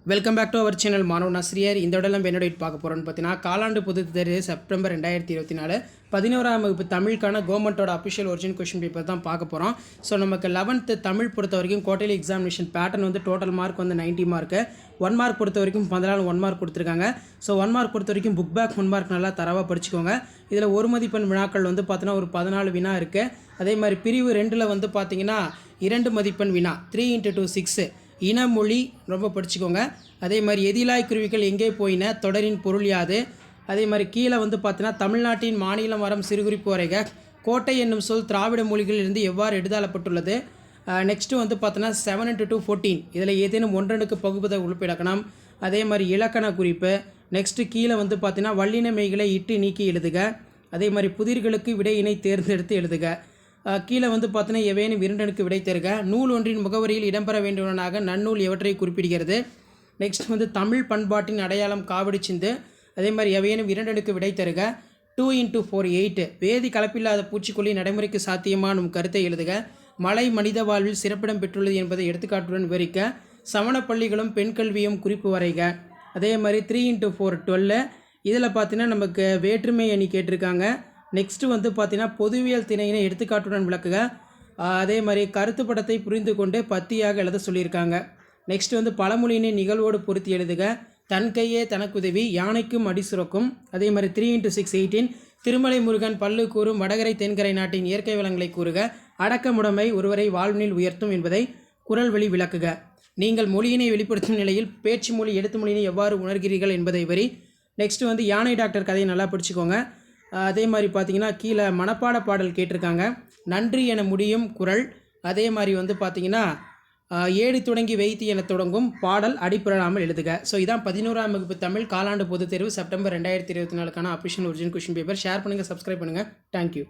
Welcome back to our channel மாணவன் ஆசிரியர். இந்த இடம் நம்ம என்ன பார்க்க போகிறோன்னு பார்த்தீங்கன்னா, காலாண்டு பொதுத் தேர்வு செப்டம்பர் 2024 11ஆம் வகுப்பு தமிழுக்கான கவர்மெண்ட்டோட அஃபிஷியல் ஒரிஜினல் கொஷின் பேப்பர் தான் பார்க்க போகிறோம். ஸோ நமக்கு 11th தமிழ் பொறுத்த வரைக்கும் குவார்டர்லி எக்ஸாமினேஷன் பேட்டர்ன் வந்து டோட்டல் மார்க் வந்து 90 மார்க்கு. 1 மார்க் பொறுத்த வரைக்கும் 14 1 மார்க் கொடுத்துருக்காங்க. ஸோ 1 மார்க் பொறுத்த வரைக்கும் புக் பேக் 1 மார்க் நல்லா தரவாக படிச்சுக்கோங்க. இதில் ஒரு மதிப்பெண் வினாக்கள் வந்து பார்த்தீங்கன்னா ஒரு 14 வினா இருக்குது. அதே மாதிரி பிரிவு 2ல் வந்து பார்த்தீங்கன்னா 2 மதிப்பெண் வினா 3 × 2 6 இனமொழி ரொம்ப படிச்சுக்கோங்க. அதே மாதிரி எதிலாய் குருவிகள் எங்கே போயின, தொடரின் பொருள் யாது. அதே மாதிரி கீழே வந்து பார்த்தீங்கன்னா தமிழ்நாட்டின் மாநிலம் வரம் சிறுகுறிப்பு வரைக, கோட்டை என்னும் சொல் திராவிட மொழிகளில் இருந்து எவ்வாறு எடுதாளப்பட்டுள்ளது. நெக்ஸ்ட்டு வந்து பார்த்தோன்னா 7 × 2 14 இதில் ஏதேனும் ஒன்றனுக்கு பகுபத உறுப்பிலக்கணம். அதே மாதிரி இலக்கண குறிப்பு. நெக்ஸ்ட்டு கீழே வந்து பார்த்தீங்கன்னா வல்லின மெய்களை இட்டு நீக்கி எழுதுக. அதே மாதிரி புதிர்களுக்கு விடையினை தேர்ந்தெடுத்து எழுதுக. கீழே வந்து பார்த்தீங்கன்னா எவையேனும் 2னுக்கு விடை தருக. நூல் ஒன்றின் முகவரியில் இடம்பெற வேண்டுவனாக நன்னூல் எவற்றை குறிப்பிடுகிறது. நெக்ஸ்ட் வந்து தமிழ் பண்பாட்டின் அடையாளம் காவடி சிந்து. அதே மாதிரி எவையேனும் 2னுக்கு விடை தருக. 2 × 4 8 வேதி கலப்பில்லாத பூச்சிக்கொல்லி நடைமுறைக்கு சாத்தியமான கருத்தை எழுதுக. மலை மனித வாழ்வில் சிறப்பிடம் பெற்றுள்ளது என்பதை எடுத்துக்காட்டுடன் விவரிக்க. சமணப்பள்ளிகளும் பெண் கல்வியும் குறிப்பு வரைக. அதே மாதிரி 3 × 4 12 இதில் பார்த்தீங்கன்னா நமக்கு வேற்றுமை அணி கேட்டிருக்காங்க. நெக்ஸ்ட்டு வந்து பார்த்தீங்கன்னா பொதுவியல் திணையினை எடுத்துக்காட்டுடன் விளக்குக. அதே மாதிரி கருத்து படத்தை புரிந்து கொண்டு பத்தியாக எழுத சொல்லியிருக்காங்க. நெக்ஸ்ட் வந்து பழமொழியினை நிகழ்வோடு பொருத்தி எழுதுக. தன் கையே தனக்குதவி, யானைக்கும் அடி சுரக்கும். அதே மாதிரி 3 × 6 18 திருமலை முருகன் பல்லு கூறும் வடகரை தென்கரை நாட்டின் இயற்கை வளங்களை கூறுக. அடக்கமுடைமை ஒருவரை வாழ்வினில் உயர்த்தும் என்பதை குரல் வழி விளக்குக. நீங்கள் மொழியினை வெளிப்படுத்தும் நிலையில் பேச்சு மொழி எழுத்து மொழியினை எவ்வாறு உணர்கிறீர்கள் என்பதை வரி. நெக்ஸ்ட் வந்து யானை டாக்டர் கதையை நல்லா படிச்சுக்கோங்க. அதே மாதிரி பார்த்தீங்கன்னா கீழே மனப்பாட பாடல் கேட்டிருக்காங்க. நன்றி என முடியும் குரல். அதே மாதிரி வந்து பார்த்தீங்கன்னா ஏடு தொடங்கி வைத்து என தொடங்கும் பாடல் அடிப்பிடாமல் எழுதுக. ஸோ இதான் 11ஆம் வகுப்பு தமிழ் காலாண்டு பொதுத் தேர்வு செப்டம்பர் 2024க்கான official original question paper. Share பண்ணுங்கள், சப்ஸ்கிரைப் பண்ணுங்கள். தேங்க்யூ.